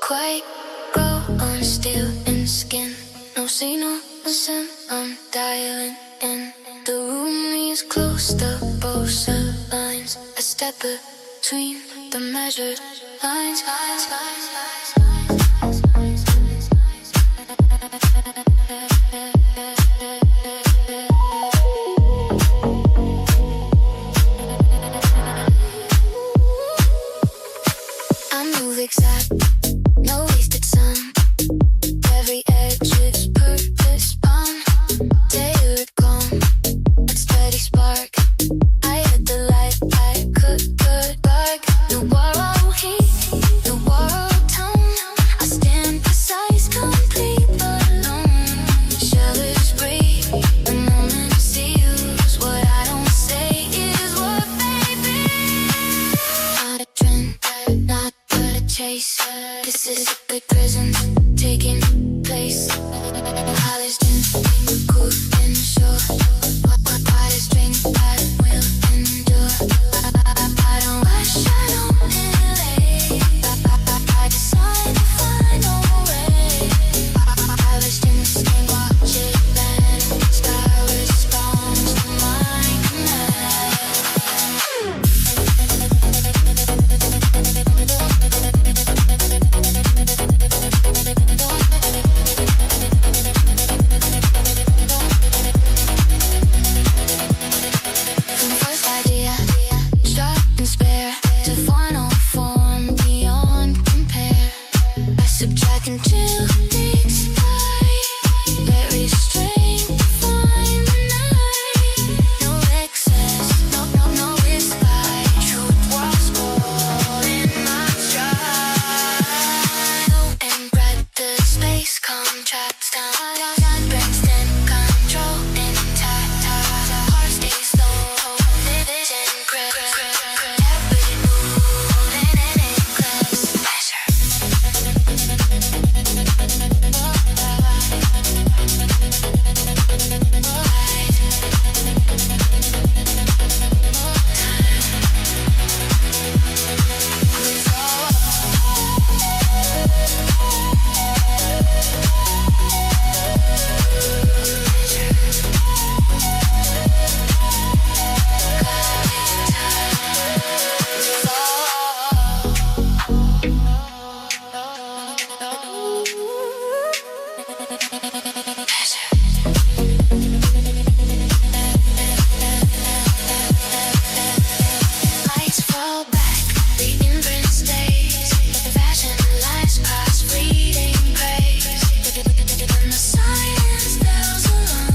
Quite grow on steel and skin. No signal, no scent, I'm dialing in. The room is close, the both lines. A step between the measured lines. I move exact, no wasted sun. Every edge is purpose spun. Day would come, a steady spark. I hit the light, I could dark. No borrow heat, no borrow tone. I stand precise, complete but alone. Shall is breathe, the moment seals. What I don't say is what baby. Not a trend, not but a chase. This is a big prison taking place. Polished and cool and sure. Quiet strength that will endure. I don't rush, I don't delay. I decide to find a way. Polished and skin, watch it land. Star responds to my command. From first idea, sharp and spare, to final form beyond compare. I subtract until takes flight. Let restraint define the night. No excess, no respite. Truth was born in my stride. Low and bright, the space contracts down. Brains then control intact. Heart stays low, vision grip. Every move in an eclipse. Measure. Lights fall back, the imprint stays. Fashion lies past fleeting praise. When the silence tells alone,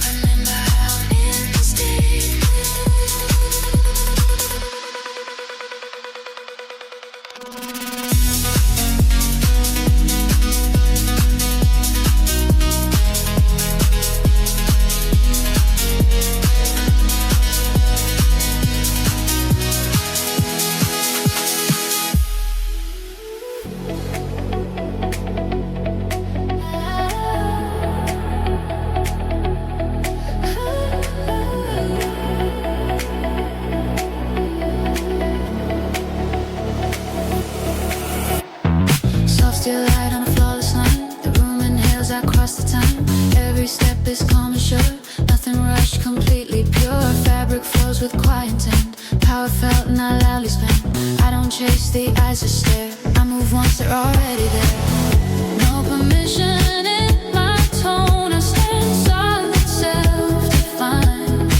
remember how instinct. Soft steel light on a flawless line. The room inhales, I cross the time. Every step is calm and sure. Nothing rushed, completely pure. Fabric flows with quiet intent. Power felt, not loudly spent. I don't chase, the eyes just stare. I move once, they're already there. No permission in my tone. I stand solid, self-defined.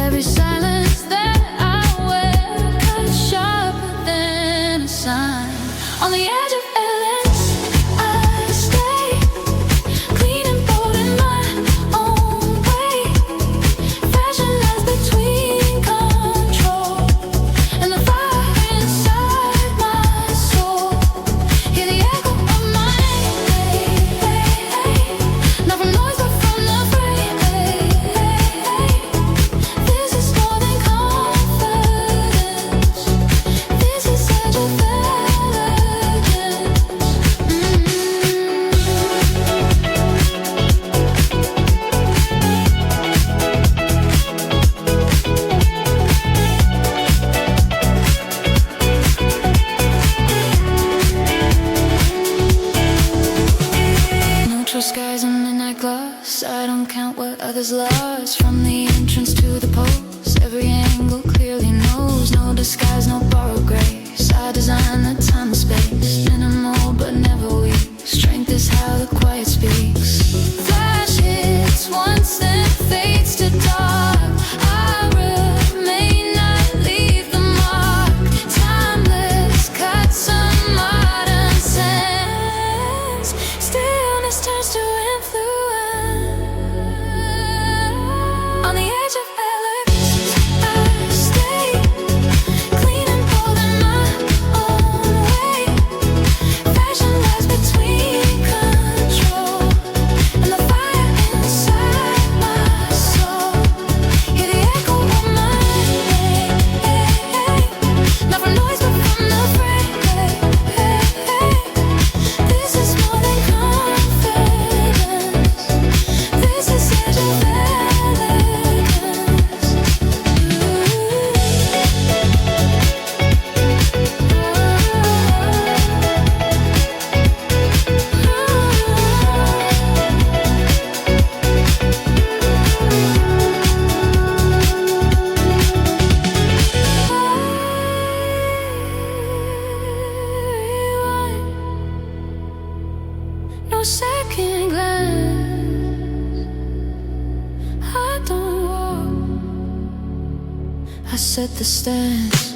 Every silence that I wear cuts sharper than a sign. On the edge of endless, I stay clean and bold in my own way. Fashion lies between control and the fire inside my soul. Hear the echo of my name, not from noise but from the fray. This is more than confidence. This is such a second glance. I don't walk, I set the stance.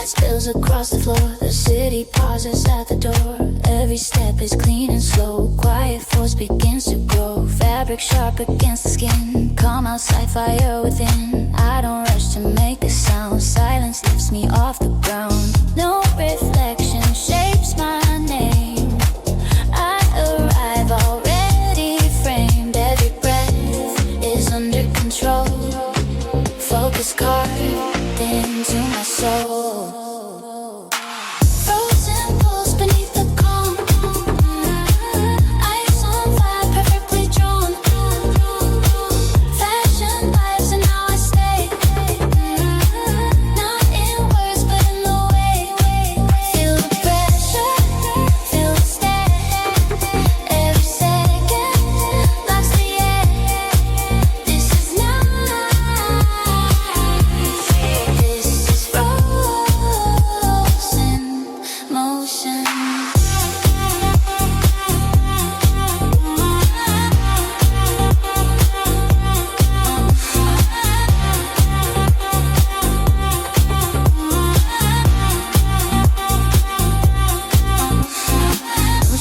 Spills across the floor, the city pauses at the door. Every step is clean and slow, quiet force begins to grow. Fabric sharp against the skin, calm outside, fire within. I don't rush to make a sound, silence lifts me off the ground. No reflection shapes my name, I arrive already framed. Every breath is under control, focus carved into my soul.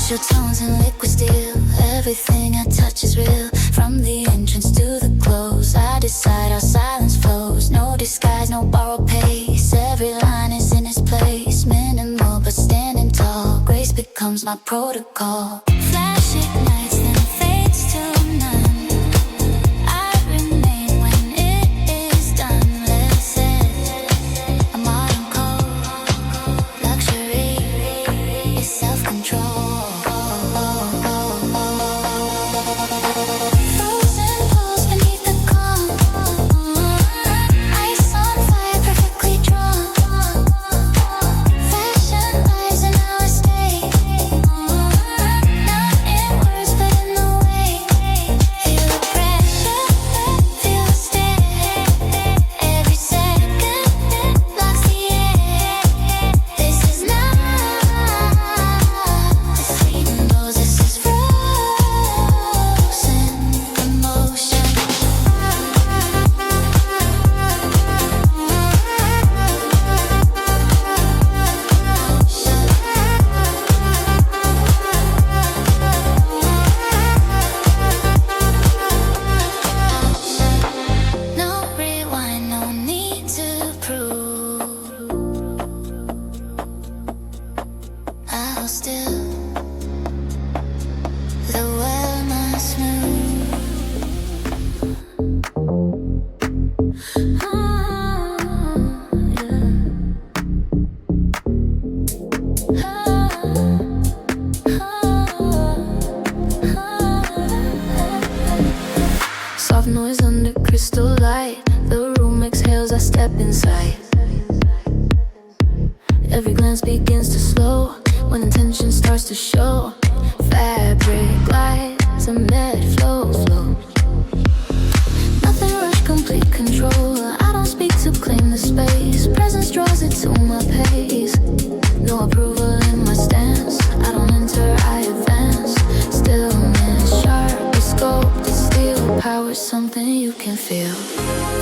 Your tones and liquid steel, everything I touch is real. From the entrance to the close, I decide how silence flows. No disguise, no borrowed pace, every line is in its place. Minimal but standing tall, grace becomes my protocol. Flash ignites, then fades to none. I remain when it is done. Let's say a modern code, luxury is self-control. Soft noise under crystal light, the room exhales, I step inside. Every glance begins to slow, when intention starts to show. Fabric glides, a med flow. Nothing rush, complete control. I don't speak to claim the space, presence draws it to my pace. No approval in my stance, I don't enter, I advance. Stillness, sharp, scope, steel power, something you can feel.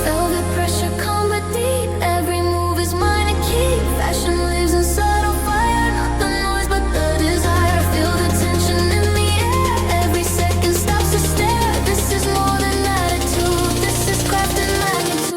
Velvet pressure, calm but deep. Every move is mine to keep. Fashion lives inside on fire, not the noise but the desire. Feel the tension in the air, every second stops to stare. This is more than attitude, this is craft and magnitude.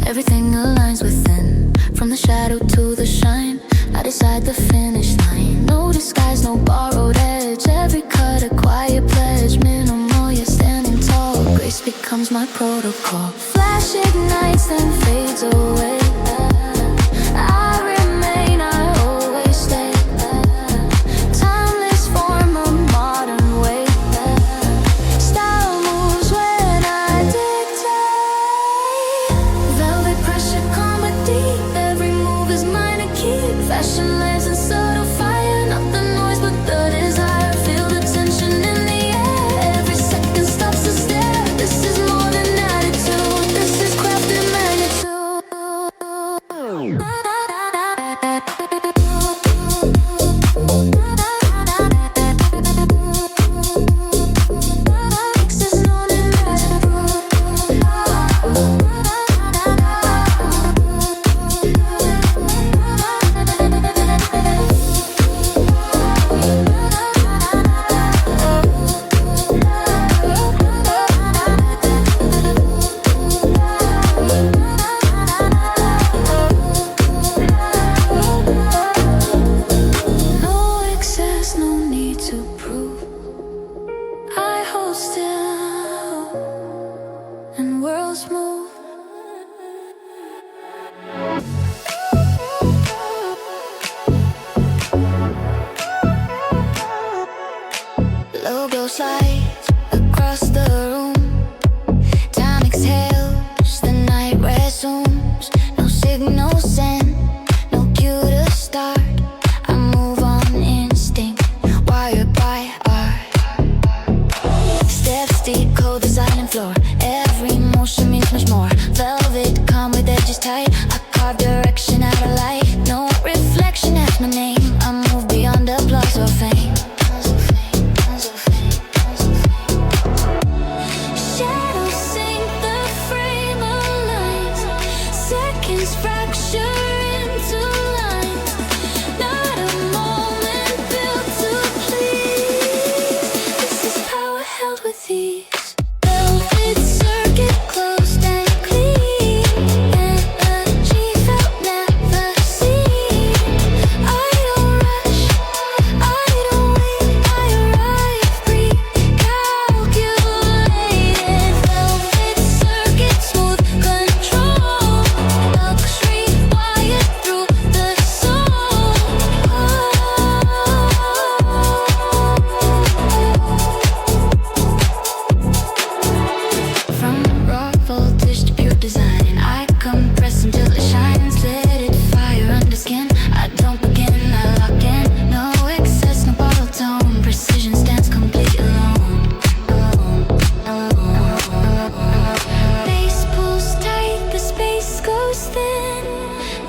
Everything aligns within, from the shadow to the shine. I decide the finish line. No disguise, no borrowed edge. Every cut a quiet pledge. Minimal, you're standing tall. Grace becomes my protocol. Flash ignites, then fades away. I remain, I always stay. Timeless form of modern way. Style moves when I dictate. Velvet pressure, calm but deep. Every move is mine to keep. Fashion lands in subtle fire. Not the noise but the desire. Feel the tension in the air. Every second stops to stare. This is more than attitude. This is craft and magnitude. Logo slides across the room. Time exhales, the night resumes. No signal sent, no cue to start. I move on instinct, wired by art. Steps deep, code the silent floor. Every motion means much more. Velvet, calm with edges tight. I carve direction out of light. No reflection, that's my name. I move beyond applause or fame. Fracture into lines. Not a moment built to please. This is power held with ease. Velvet circuit closed and clean. Energy felt never seen. I don't rush, I don't wait. I arrive pre-calculated. Velvet circuit, smooth control. Luxury wired through the soul. From raw voltage to pure design, I compress until it shines. Let it fire under skin. I don't begin, I lock in. No excess, no bottle tone. Precision stands complete alone. Base pulls tight, the space goes thin.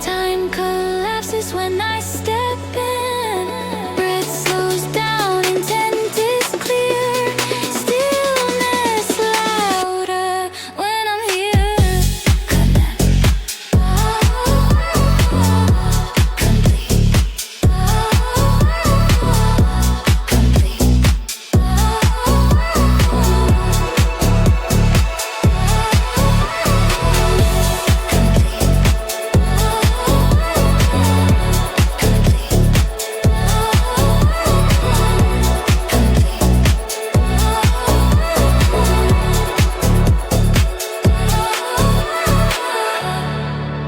Time collapses when I step in. Breath slows down, intent is clear. Stillness louder when I'm here. Connect. Complete.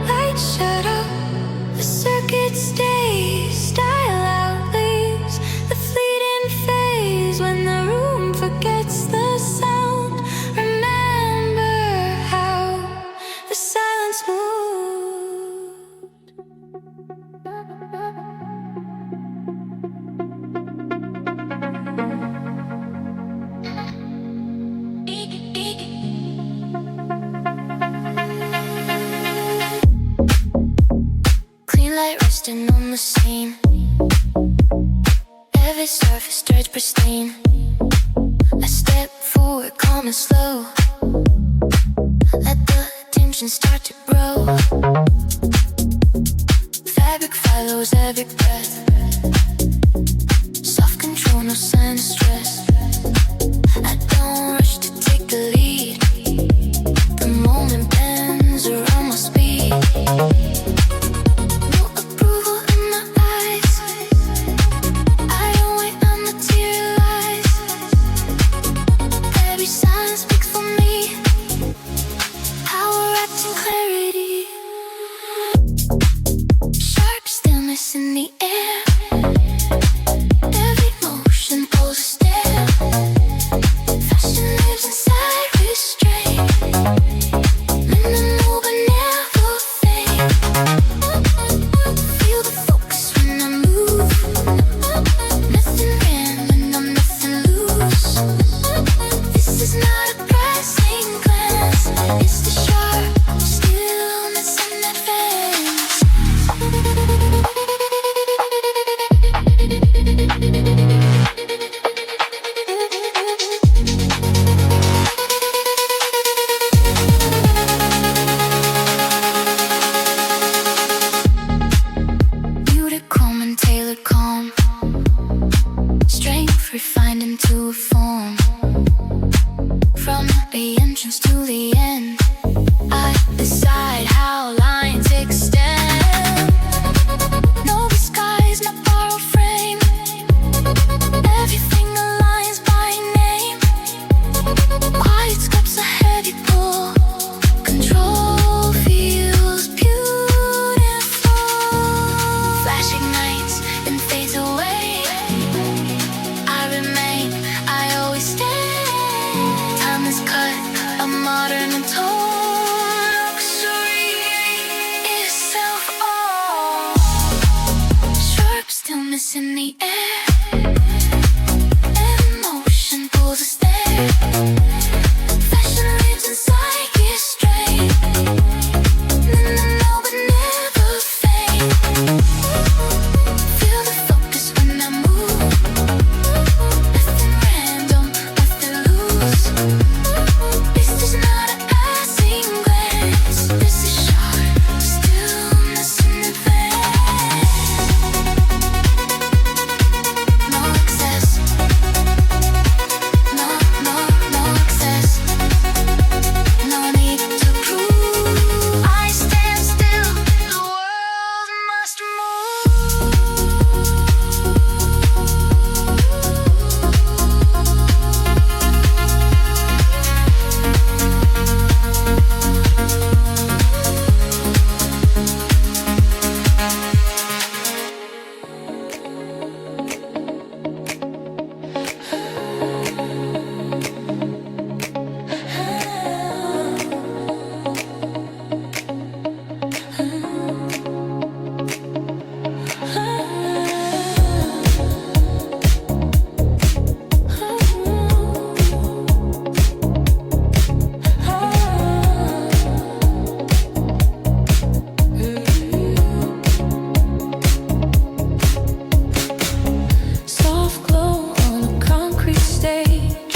Light shut up, the circuit stays. Style outleaves the fleeting phase. When the room forgets the sound, remember how the silence clean light resting on the scene. Every surface stretched pristine. I step forward, calm and slow. Let the tension start to grow. Fabric follows every breath. Soft control, no sign of stress. I don't rush to take the lead. The moment bends around my speed. No approval in my eyes. stillness in the air. Emotion pulls us there. Fashion lives inside, gets straight. No, but never fade. Feel the focus when I move. Nothing random, nothing loose. This is not a passing glance. This is sharp stillness in the vein. No excess. No excess. No need to prove. I stand still. The world must soft glow on a concrete stage.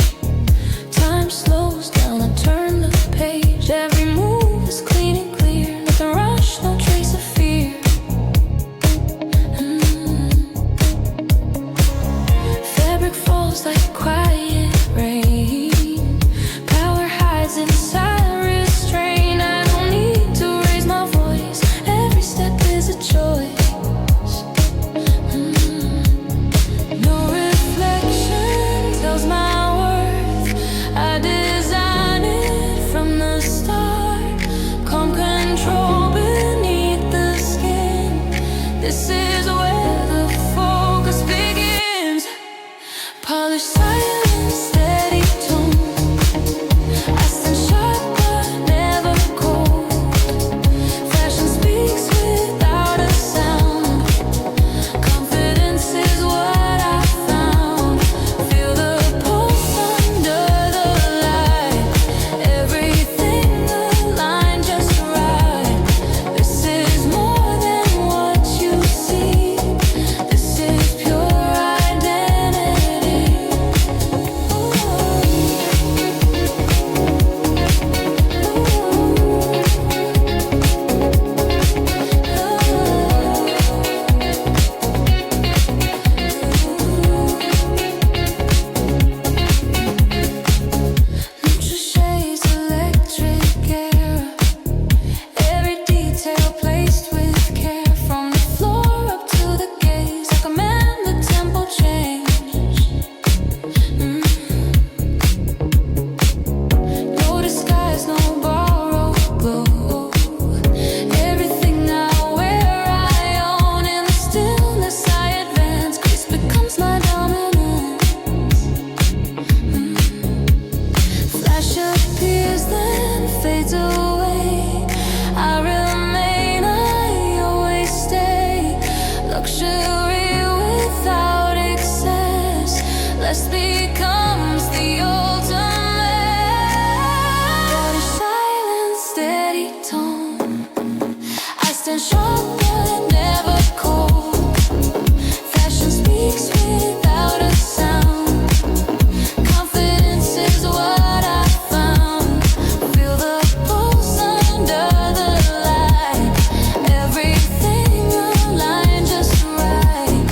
Time slows down, I turn the page. Every move is clean and clear. Nothing rush, no trace of fear. Fabric falls like quiet rain. Power hides inside restraint. I don't need to raise my voice. Every step is a choice. No reflection tells my worth. I design it from the start. Calm control beneath the skin. This is where the focus begins. Polished silence, steady tone. I stand sharp but never cold. Fashion speaks without a sound. Confidence is what I found. Feel the pulse under the light. Everything aligned just right. This is more than what you see. This is pure identity. Neutral shades, electric era. Every detail placed with care. From the floor up to the gaze, I command the tempo change. No disguise, no borrowed glow. Everything I wear, I own. In the stillness I advance. Grace becomes my dominance. Flash appears, then fades away. I remain, I always stay. Luxury without excess. Less becomes the ultimate. Body silence, steady tone. I stand sharp but never cold. Fashion speaks without a sound. Confidence is what I found. Feel the pulse under the light. Everything aligned just right.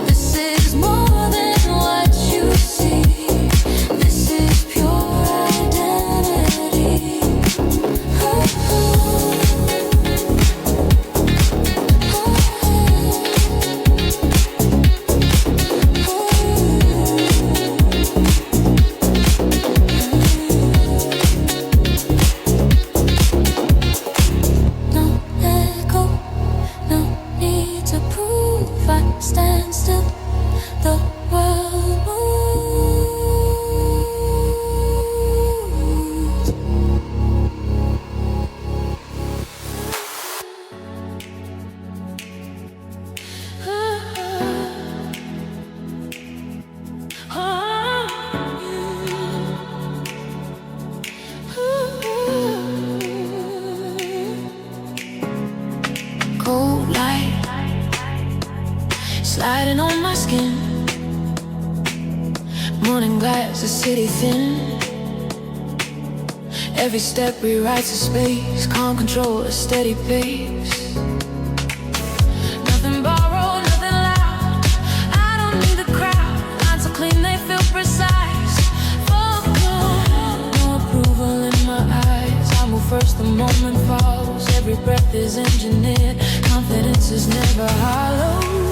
This is more than what you see. This is pure identity. No echo, no need to prove. I stand still. The world moves. skin. Morning glass, the city thin. Every step rewrites a space. Calm control, a steady pace. Nothing borrowed, nothing loud. I don't need the crowd. Lines are clean, they feel precise. Focus, no approval in my eyes. I move first, the moment falls. Every breath is engineered. Confidence is never hollow.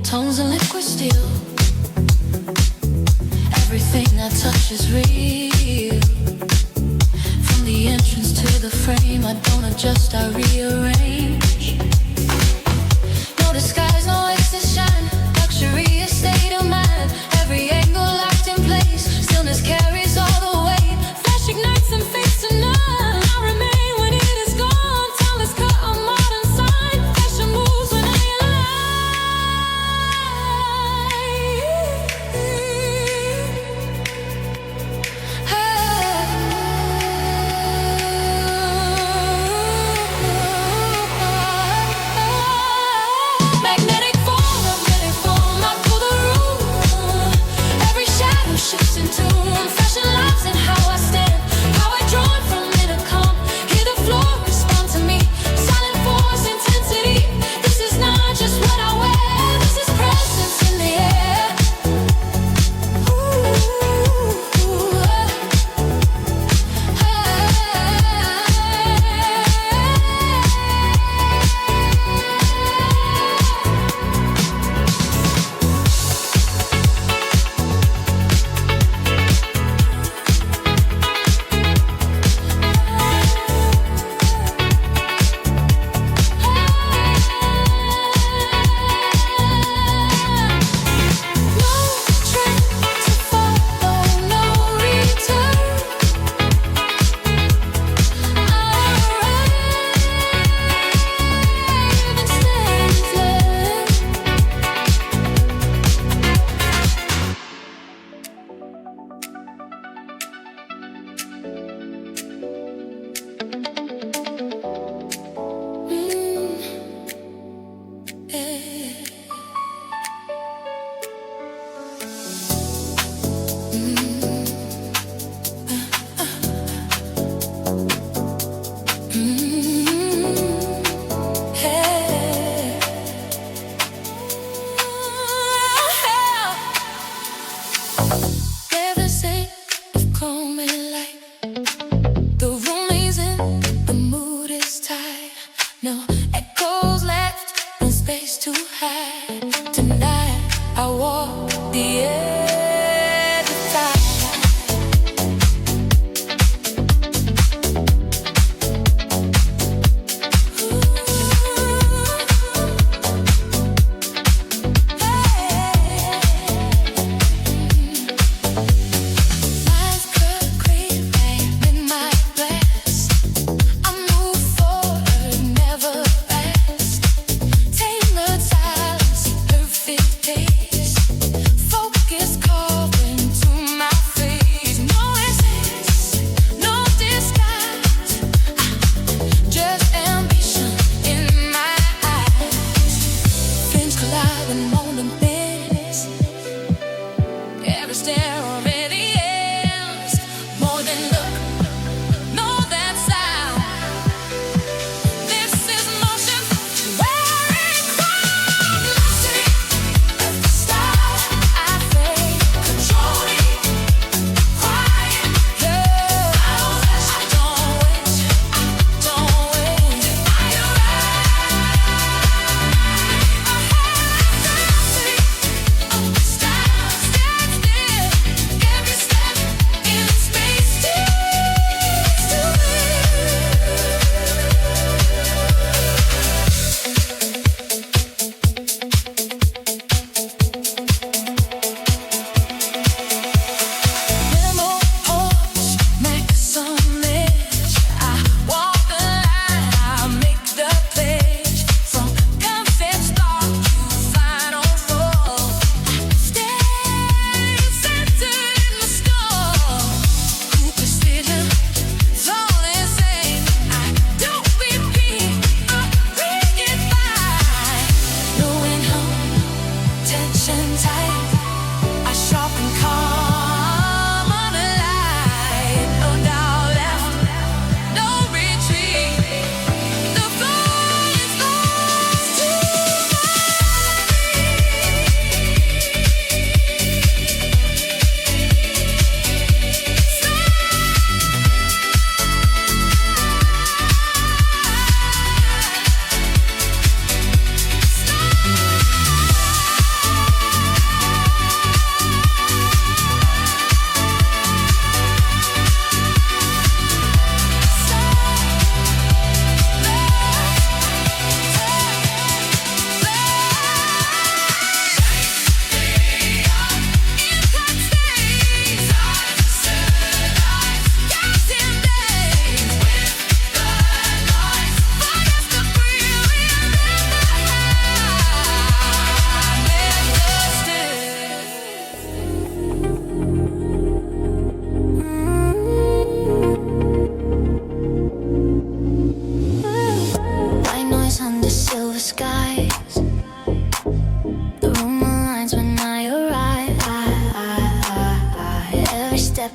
Tones and liquid steel. Everything I touch is real. From the entrance to the frame, I don't adjust, I rearrange. No disguise, no excess shine. Luxury, a state of mind. Every angle locked in place. Stillness carries all the weight. Flash ignites and fades to none. I remain when it is gone. Timeless cut, a modern sign. Fashion moves when I align. Magnetic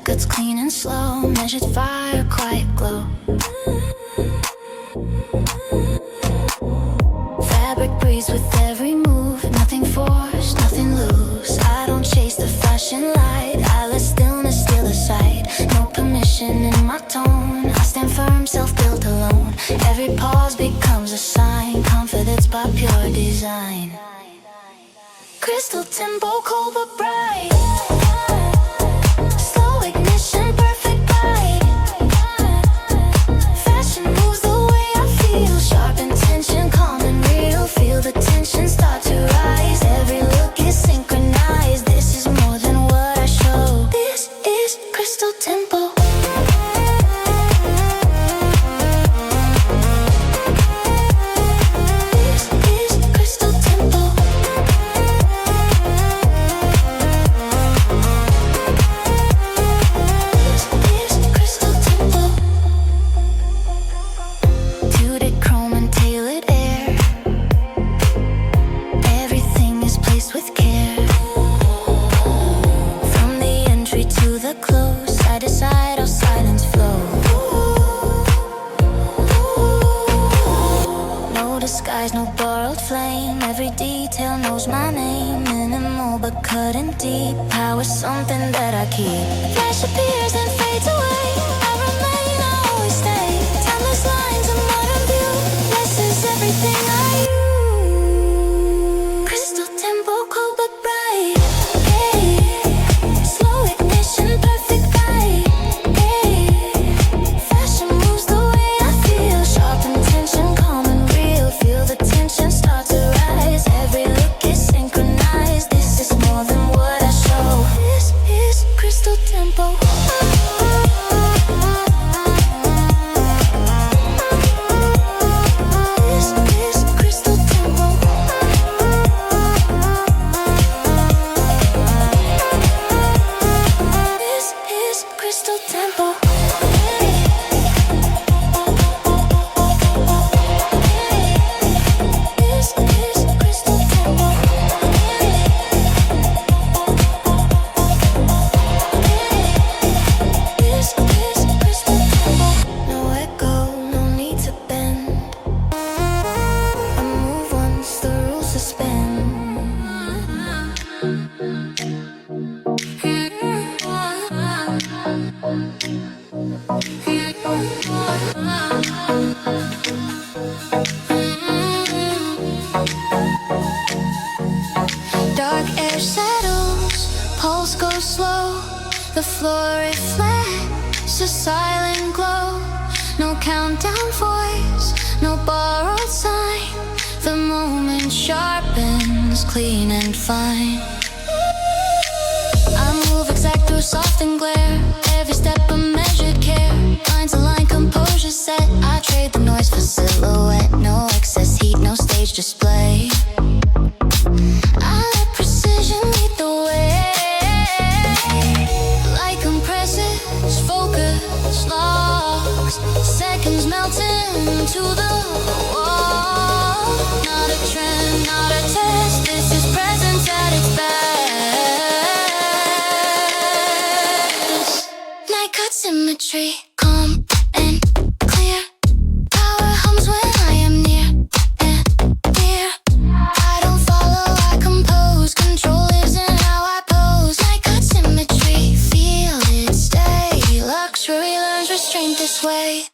cuts clean and slow, measured fire, quiet glow. Fabric breathes with every move, nothing forced, nothing loose. I don't chase the flashing light, I let stillness steal the sight. No permission in my tone, I stand firm, self-built alone. Every pause becomes a sign, confidence by pure design. Crystal tempo, cold but bright. Slow ignition, perfect bite. Fashion moves the way I feel, sharp intention, calm and real. Feel the tension start to rise, every look is synchronized. This is more than what I show. This is crystal tempo. No borrowed flame, every detail knows my name. Minimal but cutting deep, power something that I keep. Flash appears and fades away, I remain, I always stay. Timeless lines, a modern view, this is everything I use. Crystal tempo, cold but bright. Hey, slow ignition, perfect bite. Hey, fashion moves the way I feel, sharp intention, calm and real. Feel the tension start to rise, every look is synchronized. This is more than what I show. This is crystal tempo. This is crystal tempo. This is crystal tempo. Dark air settles, pulse goes slow. The floor reflects a silent glow. No countdown voice, no borrowed sign. The moment sharpens, clean and fine. I move exact through soft and glare, every step a measured care. Lines align, composure set, I trade the noise for silhouette. No excess heat, no stage display. I let precision lead the way. Light compresses, focus locks, seconds melting into the wall. Not a trend, not a test, this is presence at its best. Night cut symmetry, calm and clear. Power hums when I am near and dear. I don't follow, I compose. Control lives in how I pose. Night cut symmetry, feel it stay. Luxury learns restraint this way.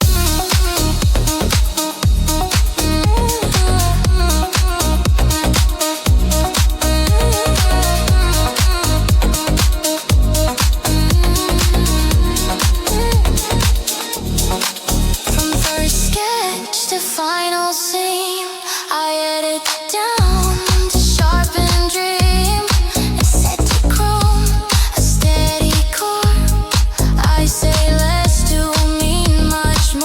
Final scene, I edit down to sharpen dream. It's set to chrome, a steady core. I say less to mean much more.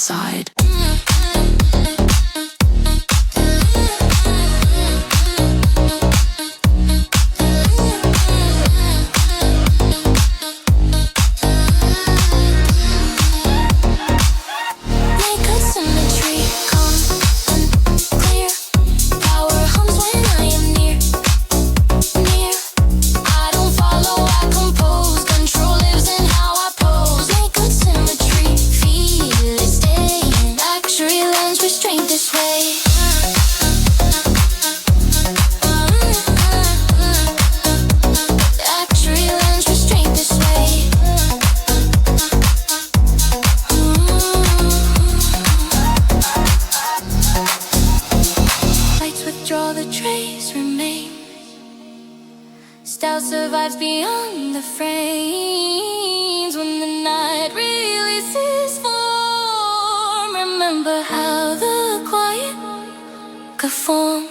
side. Style survives beyond the frames. When the night releases form, remember how the quiet could form.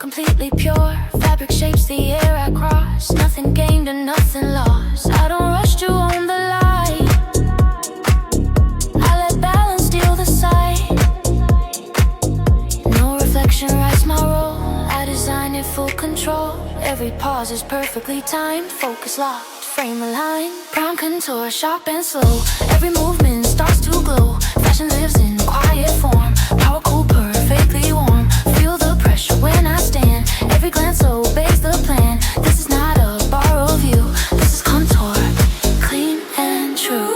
Completely pure, fabric shapes the air I cross. Nothing gained and nothing lost. I don't rush to own the light. I let balance steal the sight. No reflection writes my role. I design it full control. Every pause is perfectly timed. Focus locked, frame aligned. Brown contour, sharp and slow. Every movement starts to glow. Fashion lives in quiet form. Power cool, perfectly warm. Feel the pressure when I stand. Every glance obeys the plan. This is not a borrowed view. This is contour, clean and true.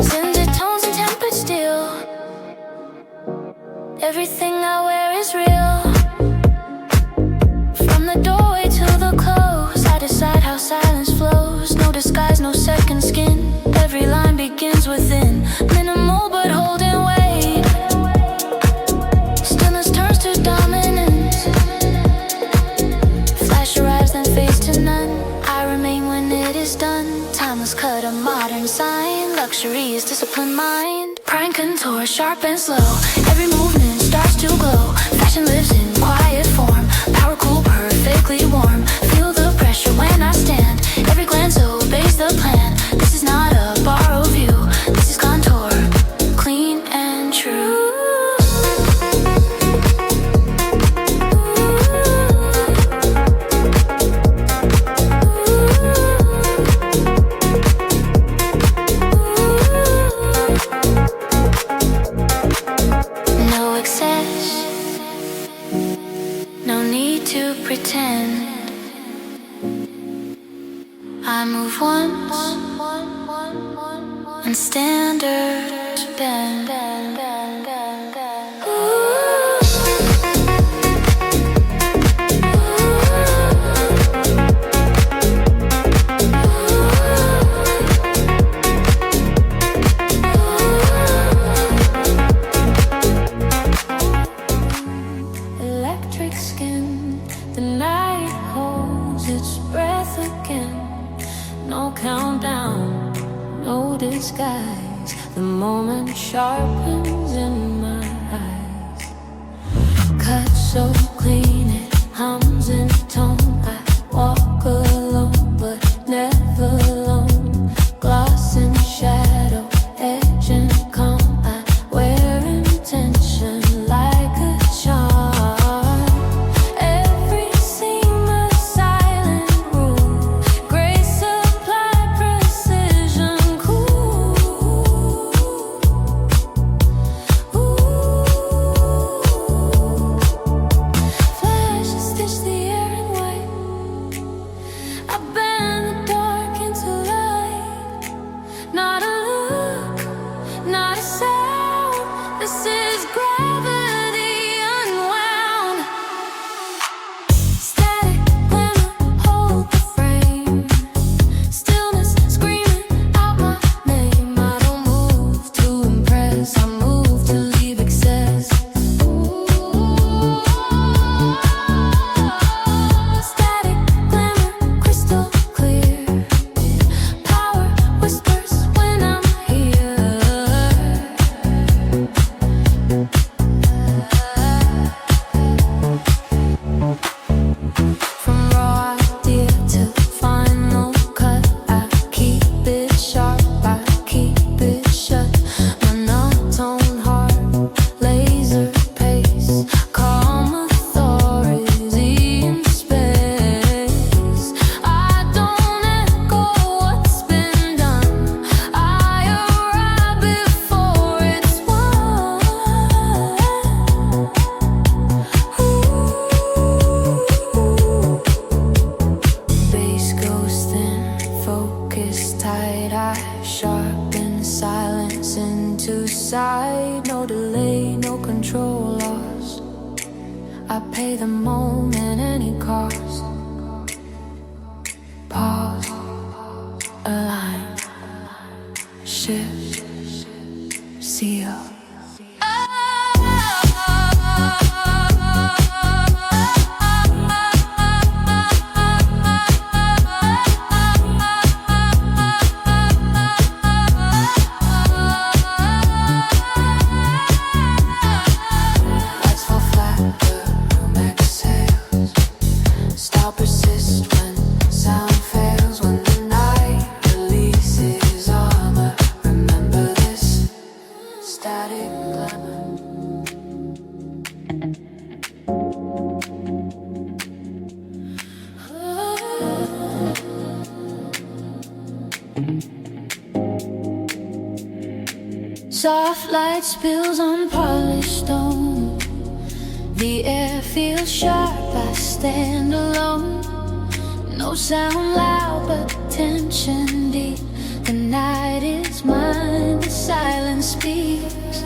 Scented tones and tempered steel. Everything I wear is real. From the doorway to the close, I decide how silence flows. No disguise, no second skin. Every line begins within. Minimal but holding weight. Stillness turns to dominance. Flash arrives, then fades to none. I remain when it is done. Timeless cut, a modern sign. Luxury is disciplined mind. Prime contour, sharp and slow. Every movement starts to glow. Fashion lives in quiet form. Power cool, perfectly warm. Feel the pressure when I stand. Every glance obeys the plan. This is not a borrowed view. This is contour, clean and true. No excess, no need to pretend. I move once and standards bend. Electric skin, the night holds its breath again. No countdown, no disguise. The moment sharpens in my eyes. Cut so clean it hums in tone. I walk alone but never alone. Gloss and shadow, edge and calm. I wear intention like a charm. Every seam a silent rule. Grace supply, precision cool. Flash stitch the air in white. glance into sight. No delay, no control lost. I pay the moment any cost. Pause, align, shift, seal. Soft light spills on polished stone. The air feels sharp, I stand alone. No sound loud, but tension deep. The night is mine, the silence speaks.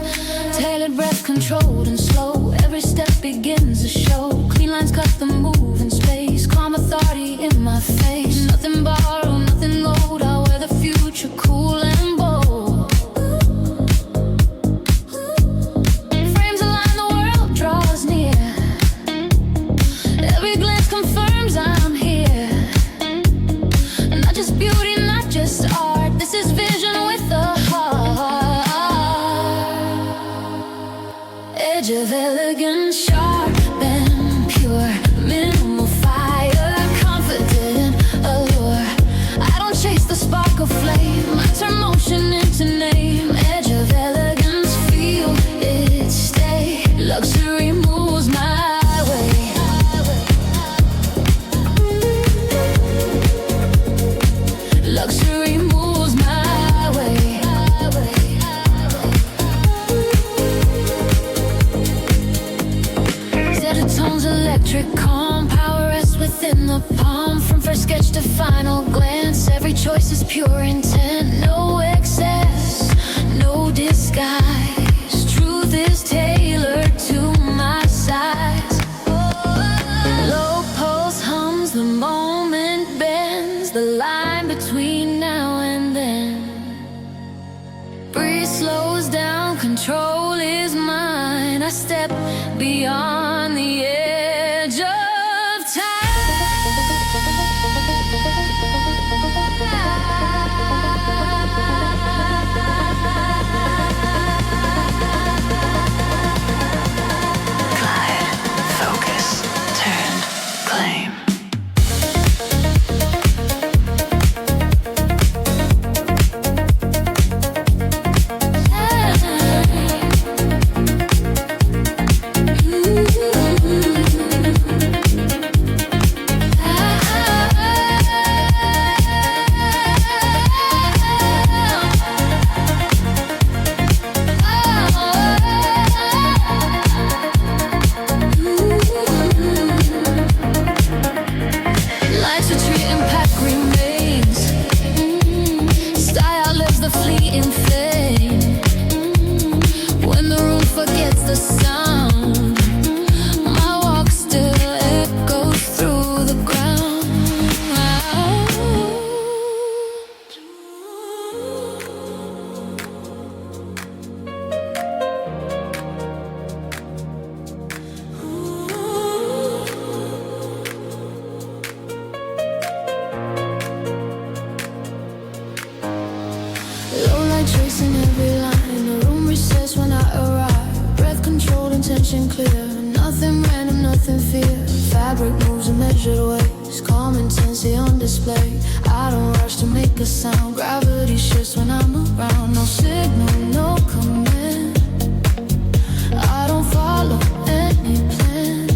Tailored breath controlled and slow. Every step begins a show. Clean lines cut the move in space. Calm authority in my face. Nothing borrowed, nothing gold. I wear the future cool and bold. Frames align, the world draws near. Every glance confirms I'm here. Not just beauty, not just art. This is vision with a heart. Edge of elegance, sharp and pure. Minimal fire, confident allure. I don't chase the spark of flame, I turn motion into name. Edge of elegance, feel it stay. Luxury moves my way. Luxury moves my way. Zeta tones, electric calm. Power rests within the palm. From first sketch to final glance, every choice is pure intent. No excess, no disguise. Truth is tailored to my size. Low pulse hums, the moment bends. The line between now and then. Breeze slows down, control is mine. I step beyond the edge of Glide, focus, turn, claim. Lights retreat, impact remains. Style lives the fleeting fame. When the room forgets the sound, my walk still echoes through the ground. Low light tracing every line. The room resets when I arrive. Breath controlled, intention clear. Nothing random, nothing fear. Fabric moves in measured ways. Calm intensity on display. I don't rush to make a sound. Gravity shifts when I'm around. No signal, no command. I don't follow any plan.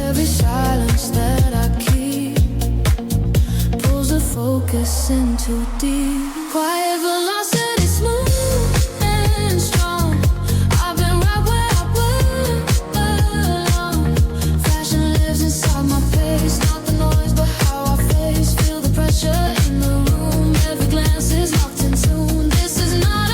Every silence that I keep pulls the focus into deep. Quiet velocity, smooth and strong. I've been right where I belong. Fashion lives inside my pace. Not the noise, but how I face. Feel the pressure in the room. Every glance is locked in tune. This is not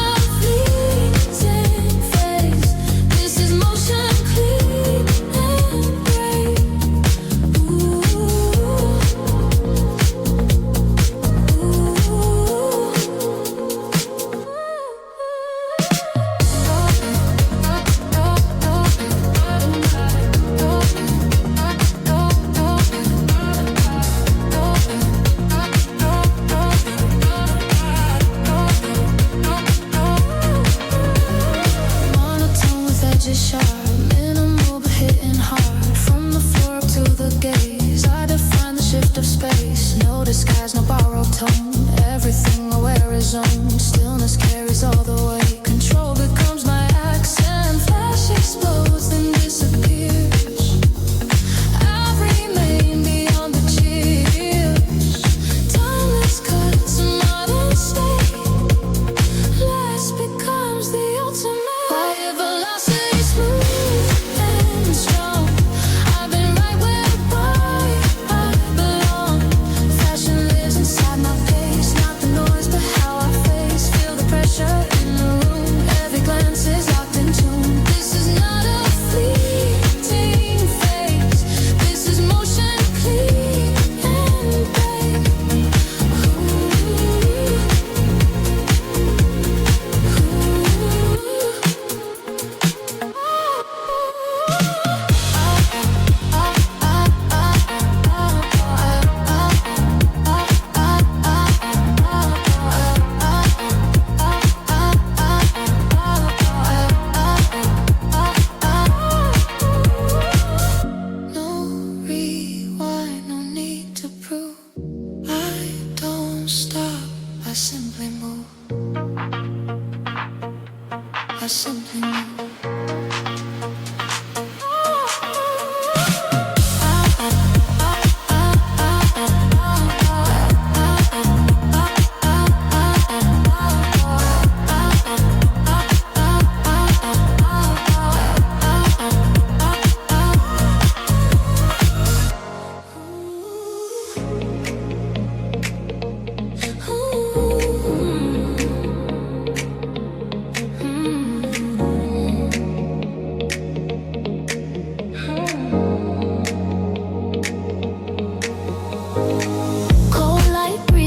are simply new.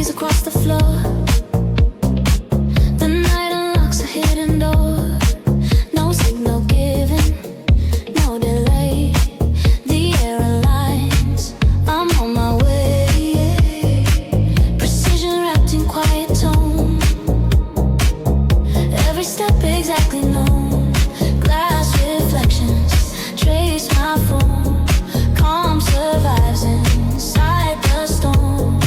Across the floor, the night unlocks a hidden door. No signal given, no delay. The air aligns, I'm on my way. Precision wrapped in quiet tone, every step exactly known. Glass reflections trace my form. Calm survives inside the storm.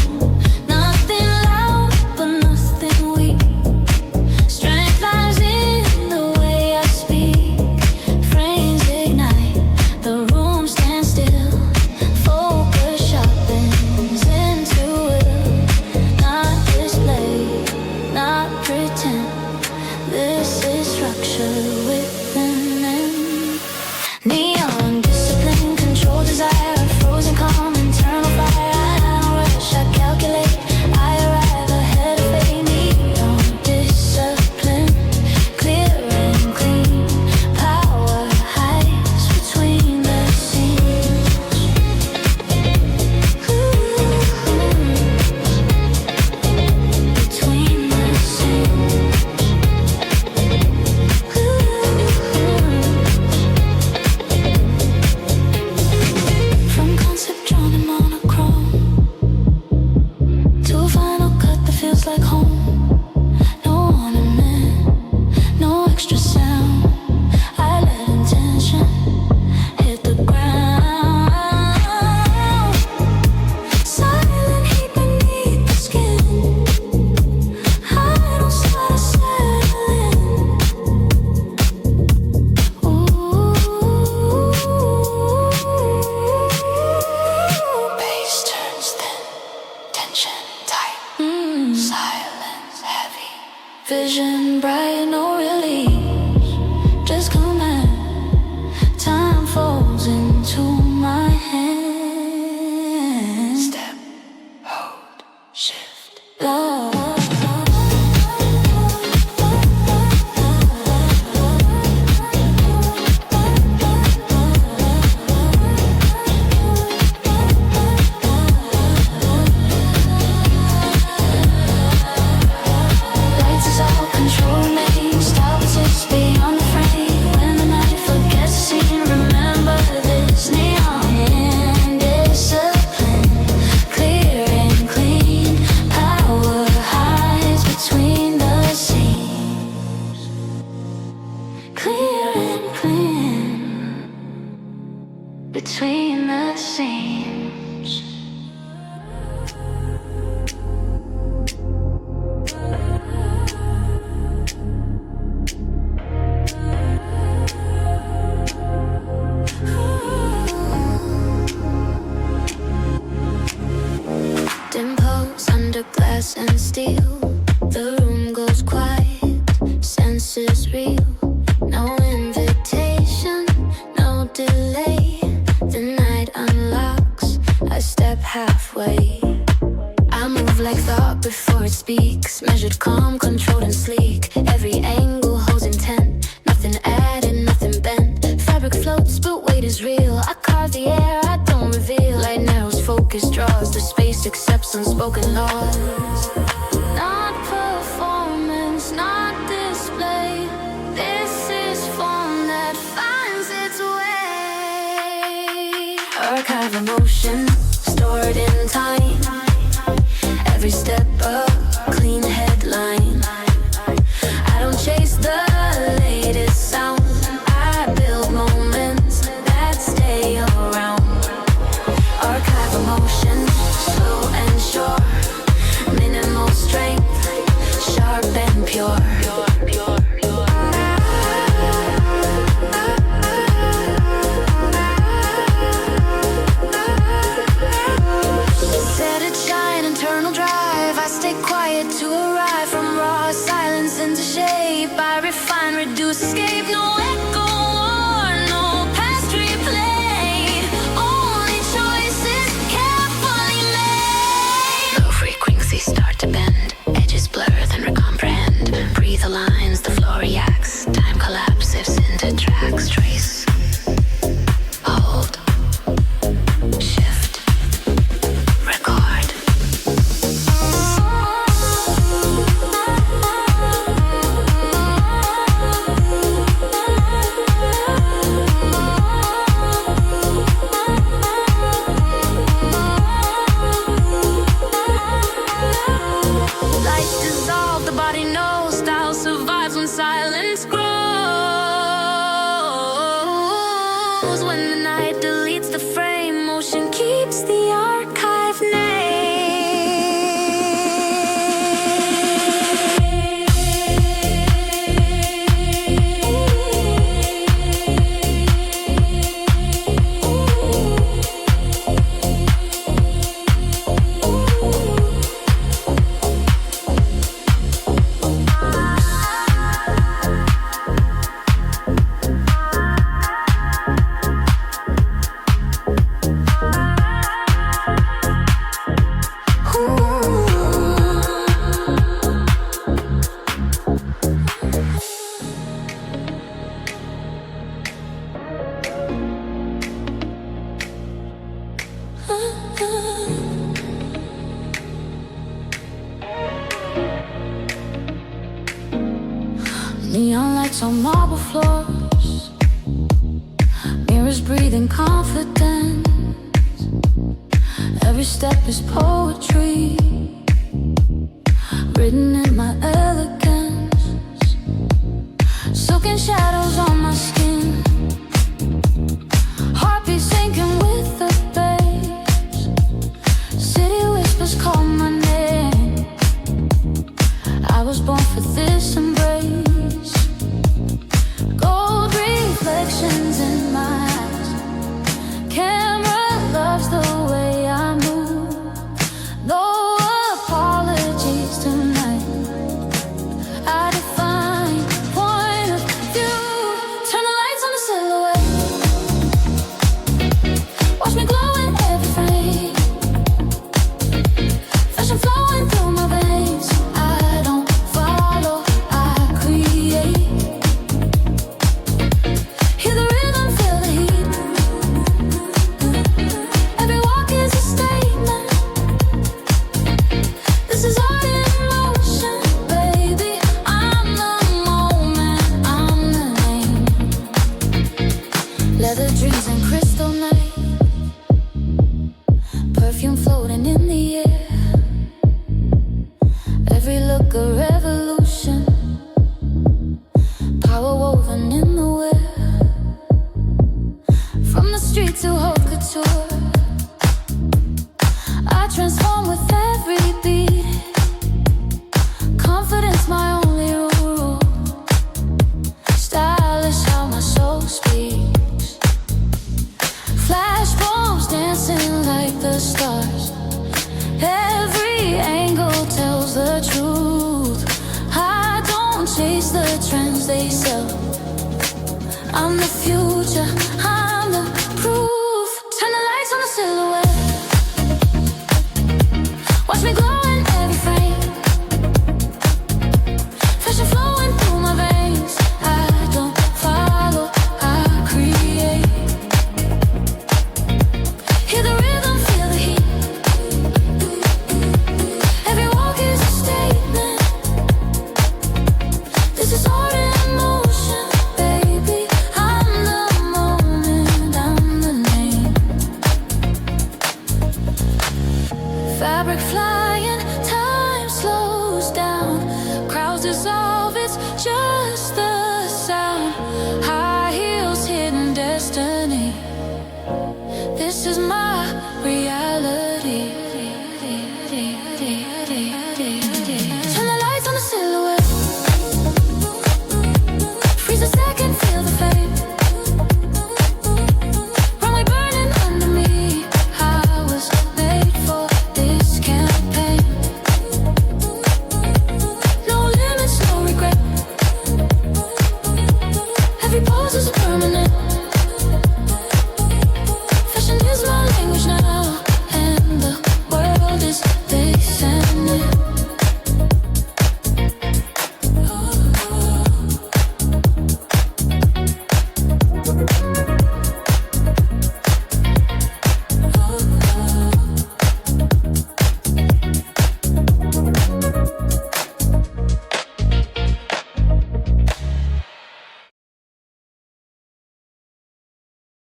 Neon discipline, control desire, frozen calm, internal fire. I don't rush, I calculate, I arrive ahead of fate. Neon discipline, clear and clean, power hides between the scenes. Between the scenes. From concept drawn in monochrome to a final cut that feels like home. No ornament, no extra sound. I let intention hit the ground. Silent heat beneath the skin. I don't start to settle in. Ooh. Bass turns thin, tension tight, silence heavy, vision bright, no release, just command. Time falls into my hands. Step, hold, shift, love. Lights is all control remains. Style persists beyond the frame. When the night forgets the scene, remember this. Neon and discipline, clear and clean. Power hides between the scenes. Clear and clean, between the scenes. Dim pose under glass and steel. The room goes quiet, senses real. No invitation, no delay. The night unlocks, I step halfway. I move like thought before it speaks. Measured, calm, controlled and sleek. Every angle holds intent. Nothing added, nothing bent. Fabric floats, but weight is real. I carve the air, I don't reveal. Light narrows, focus draws. The space accepts unspoken laws. Not performance, not display. This is form that finds its way. Archive emotion, stored in time. Every step a clean headline. I don't chase the latest sound. I build moments that stay around. Archive emotion, slow and sure. Minimal strength, sharp and pure. silence grows. When the night deletes the frame, motion keeps the archive name. Neon lights on marble floors, mirrors breathing confidence. Every step is poetry, written in my elegance. Silken shadows on my skin, heartbeat sinking with the bass. City whispers call my name. I was born for this embrace. Gold reflections in my eyes. Camera loves the way I move. No apologies tonight. I define point of view. Turn the lights on the silhouette. Watch me glow in every frame. Fashion flowing through my veins. I don't follow, I create. Hear the rhythm, feel the heat. Every walk is a statement. This is art in motion, baby. I'm the moment, I'm the name. Leather dreams and crystal night, perfume floating in the air. Every look a revolution, power woven in the wear. From the street to haute couture, I transform with every beat. Confidence my only rule. Style is how my soul speaks. Flash bombs dancing like the stars. Every angle tells the truth. I don't chase the trends they sell. I'm the future.